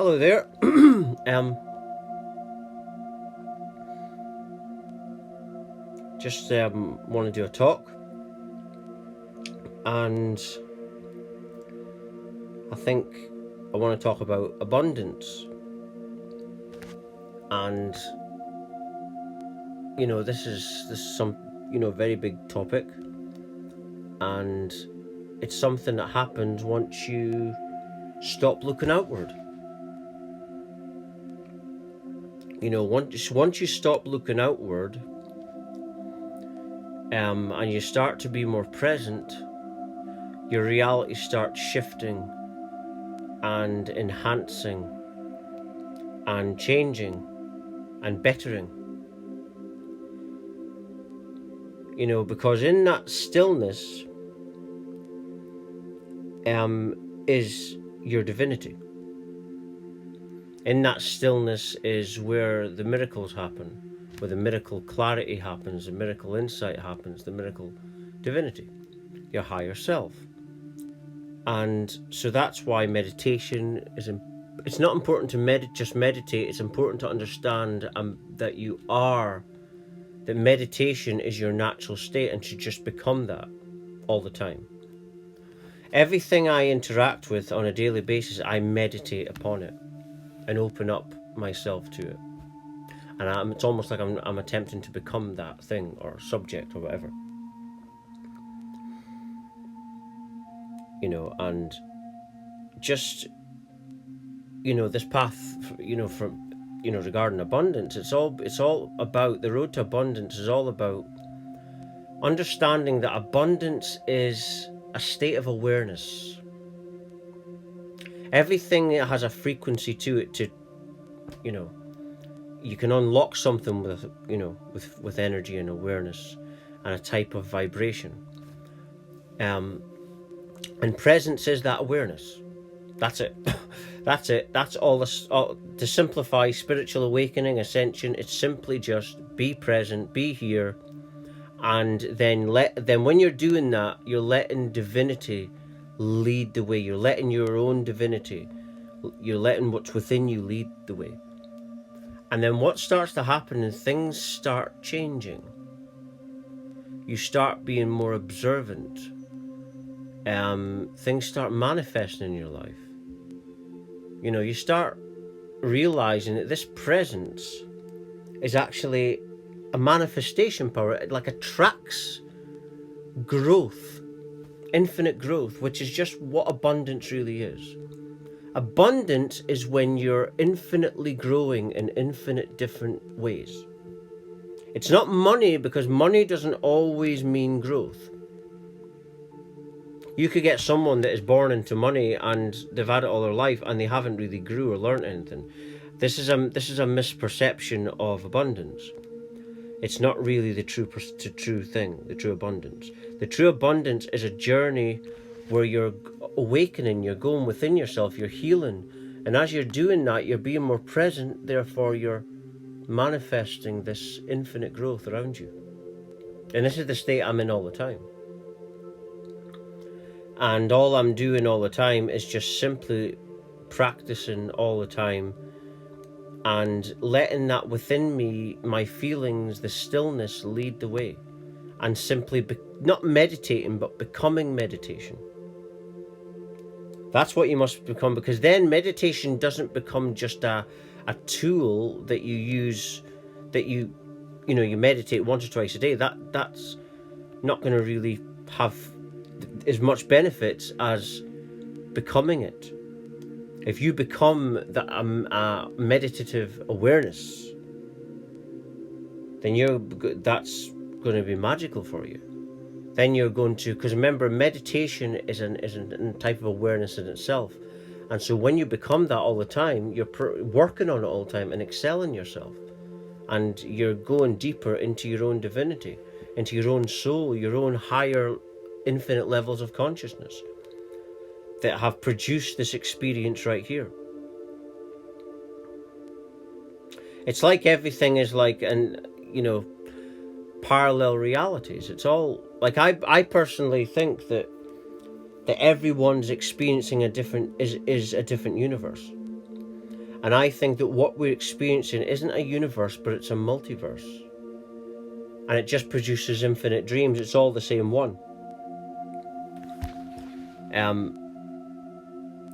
Hello there. Just want to do a talk, and I think I want to talk about abundance. And this is some very big topic, and it's something that happens once you stop looking outward. Once you stop looking outward, and you start to be more present, your reality starts shifting and enhancing and changing and bettering. Because in that stillness is your divinity. In that stillness is where the miracles happen, where the miracle clarity happens, the miracle insight happens, the miracle divinity, your higher self. And so that's why meditation is it's not important to just meditate. It's important to understand that meditation is your natural state and should just become that all the time. Everything I interact with on a daily basis, I meditate upon it and open up myself to it. And it's almost like I'm attempting to become that thing or subject or whatever. And just, this path, from, regarding abundance, it's all about, the road to abundance is all about understanding that abundance is a state of awareness. Everything has a frequency to it. You can unlock something with energy and awareness and a type of vibration. And presence is that awareness. That's it. That's it. That's all. To simplify spiritual awakening, ascension, it's simply just be present, be here, and then when you're doing that, you're letting divinity lead the way. You're letting your own divinity, you're letting what's within you lead the way. And then what starts to happen is things start changing. You start being more observant. Things start manifesting in your life. You start realizing that this presence is actually a manifestation power. It like attracts growth, infinite growth, which is just what abundance really is. Abundance is when you're infinitely growing in infinite different ways. It's not money, because money doesn't always mean growth. You could get someone that is born into money and they've had it all their life and they haven't really grew or learned anything. This is a misperception of abundance. It's not really the true thing, the true abundance. The true abundance is a journey where you're awakening, you're going within yourself, you're healing. And as you're doing that, you're being more present, therefore you're manifesting this infinite growth around you. And this is the state I'm in all the time. And all I'm doing all the time is just simply practicing all the time and letting that within me, my feelings, the stillness, lead the way. And simply not meditating, but becoming meditation. That's what you must become, because then meditation doesn't become just a tool that you use, that you meditate once or twice a day. That's not going to really have as much benefits as becoming it. If you become the meditative awareness, then that's going to be magical for you. Then you're going to, because remember, meditation is a type of awareness in itself. And so when you become that all the time, you're working on it all the time and excelling yourself. And you're going deeper into your own divinity, into your own soul, your own higher infinite levels of consciousness that have produced this experience right here. It's like everything is like parallel realities. It's all like, I personally think that everyone's experiencing a different universe. And I think that what we're experiencing isn't a universe, but it's a multiverse. And it just produces infinite dreams. It's all the same one.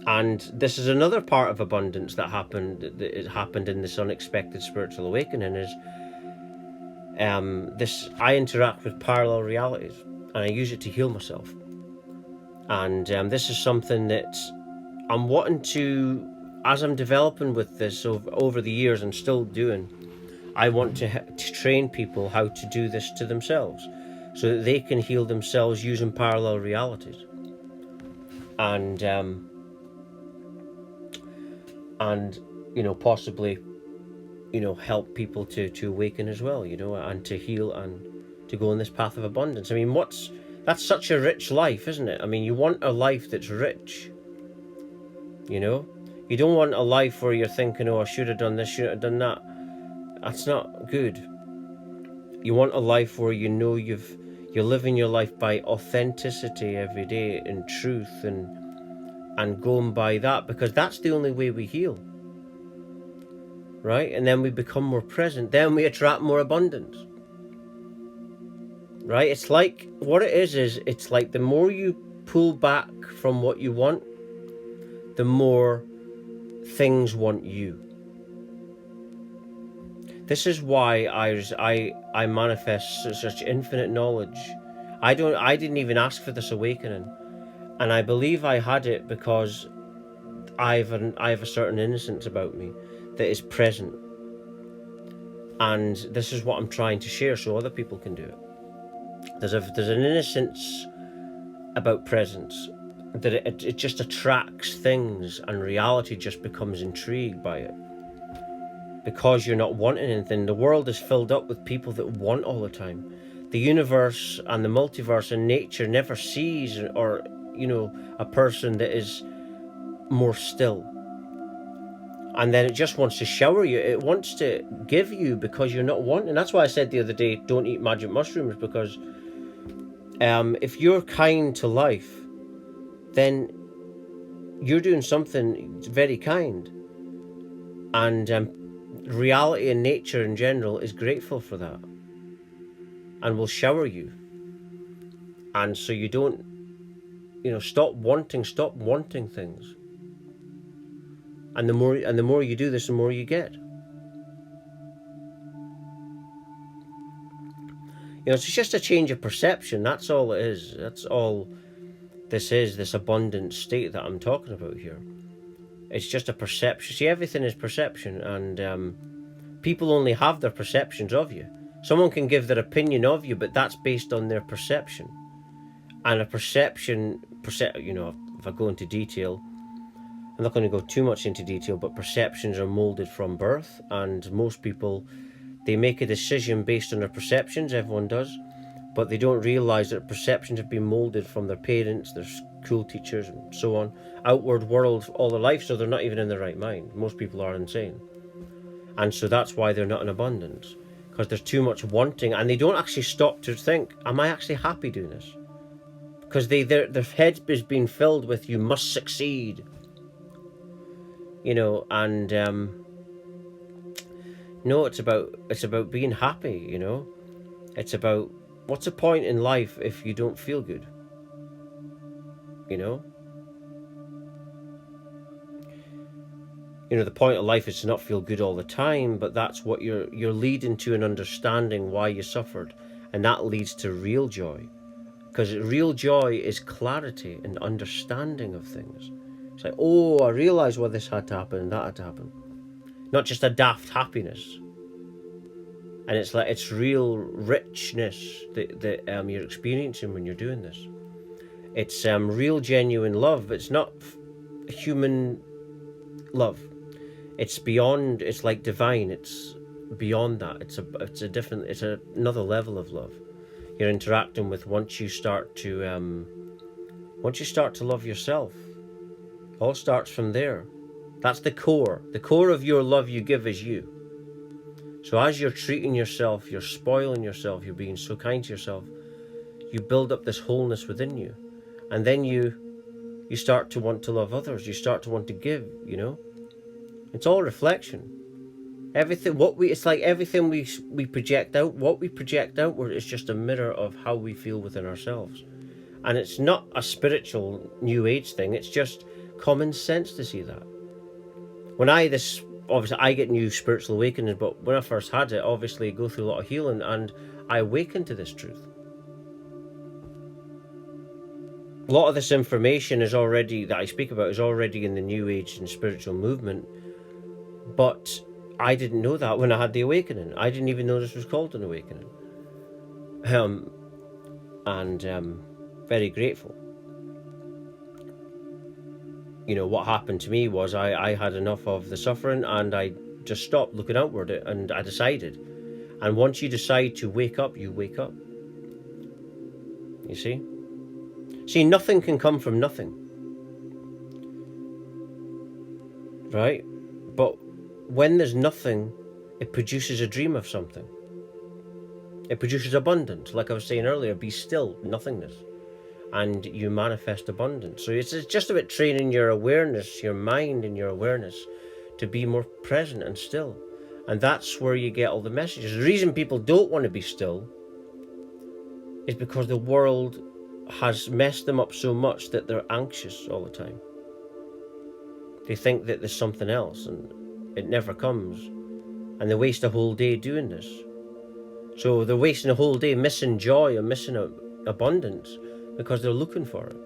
And this is another part of abundance that happened in this unexpected spiritual awakening is I interact with parallel realities and I use it to heal myself. And this is something that I'm wanting to, as I'm developing with this over the years and still doing, I want to train people how to do this to themselves so that they can heal themselves using parallel realities. And possibly help people to awaken as well, and to heal and to go on this path of abundance. I mean, that's such a rich life, isn't it? I mean, you want a life that's rich. You don't want a life where you're thinking, oh, I should have done this, should have done that. That's not good. You want a life where you're living your life by authenticity every day and truth and going by that, because that's the only way we heal. Right? And then we become more present. Then we attract more abundance. Right? It's like, what it is it's like the more you pull back from what you want, the more things want you. This is why I manifest such infinite knowledge. I didn't even ask for this awakening, and I believe I had it because I have a certain innocence about me that is present, and this is what I'm trying to share so other people can do it. There's an innocence about presence that it just attracts things, and reality just becomes intrigued by it. Because you're not wanting anything. The world is filled up with people that want all the time. The universe and the multiverse and nature never sees a person that is more still. And then it just wants to shower you. It wants to give you because you're not wanting. That's why I said the other day, don't eat magic mushrooms, because if you're kind to life, then you're doing something very kind. And reality and nature in general is grateful for that and will shower you. And so you don't, stop wanting things. And the more you do this, the more you get. It's just a change of perception. That's all it is. That's all this is, this abundant state that I'm talking about here. It's just a perception. See, everything is perception, and people only have their perceptions of you. Someone can give their opinion of you, but that's based on their perception. And a perception, if I go into detail, I'm not going to go too much into detail, but perceptions are molded from birth, and most people, they make a decision based on their perceptions, everyone does, but they don't realise that perceptions have been molded from their parents, their school teachers, and so on, outward world all their life, so they're not even in the right mind. Most people are insane. And so that's why they're not in abundance, because there's too much wanting, and they don't actually stop to think, am I actually happy doing this? Because their head is being filled with, you must succeed. And no, it's about being happy, It's about, what's the point in life if you don't feel good? The point of life is to not feel good all the time, but that's what you're leading to, an understanding why you suffered, and that leads to real joy. Because real joy is clarity and understanding of things. It's like, oh, I realise why this had to happen and that had to happen. Not just a daft happiness. And it's like, it's real richness that you're experiencing when you're doing this. It's real genuine love. It's not human love. It's beyond, it's like divine. It's beyond that. It's another level of love. You're interacting with once you start to love yourself. All starts from there. That's the core. The core of your love you give is you. So as you're treating yourself, you're spoiling yourself, you're being so kind to yourself, you build up this wholeness within you. And then you start to want to love others. You start to want to give, It's all reflection. Everything, it's like everything we project out, what we project outward is just a mirror of how we feel within ourselves. And it's not a spiritual new age thing, it's just common sense to see that. Obviously I get new spiritual awakenings, but when I first had it, obviously I go through a lot of healing and I awakened to this truth. A lot of this information that I speak about is already in the new age and spiritual movement, but I didn't know that when I had the awakening. I didn't even know this was called an awakening. Very grateful. What happened to me was I had enough of the suffering and I just stopped looking outward, and I decided. And once you decide to wake up, you wake up. You see? See, nothing can come from nothing. Right? But when there's nothing, it produces a dream of something. It produces abundance. Like I was saying earlier, be still, nothingness. And you manifest abundance. So it's just about training your awareness, your mind and your awareness to be more present and still. And that's where you get all the messages. The reason people don't want to be still is because the world has messed them up so much that they're anxious all the time. They think that there's something else and it never comes. And they waste a whole day doing this. So they're wasting a whole day missing joy or missing abundance because they're looking for it.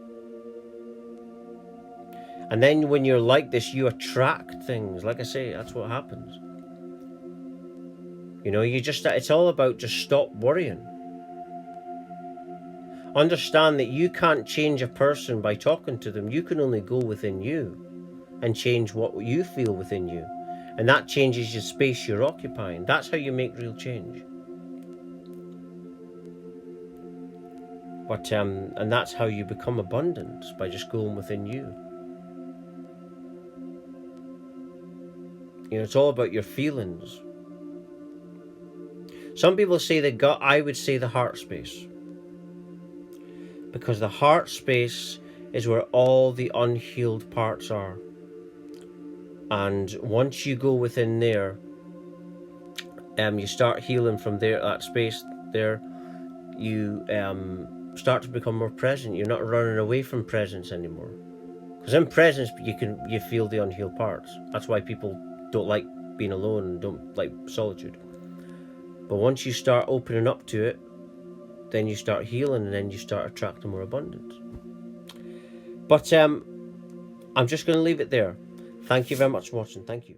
And then when you're like this, you attract things. Like I say, that's what happens. It's all about just stop worrying. Understand that you can't change a person by talking to them. You can only go within you and change what you feel within you. And that changes the space you're occupying. That's how you make real change. But and that's how you become abundant, by just going within you. It's all about your feelings. Some people say that God, I would say the heart space. Because the heart space is where all the unhealed parts are. And once you go within there, you start healing from there, that space there, you start to become more present. You're not running away from presence anymore. Because in presence, you feel the unhealed parts. That's why people don't like being alone and don't like solitude. But once you start opening up to it, then you start healing, and then you start attracting more abundance. But I'm just going to leave it there. Thank you very much for watching. Thank you.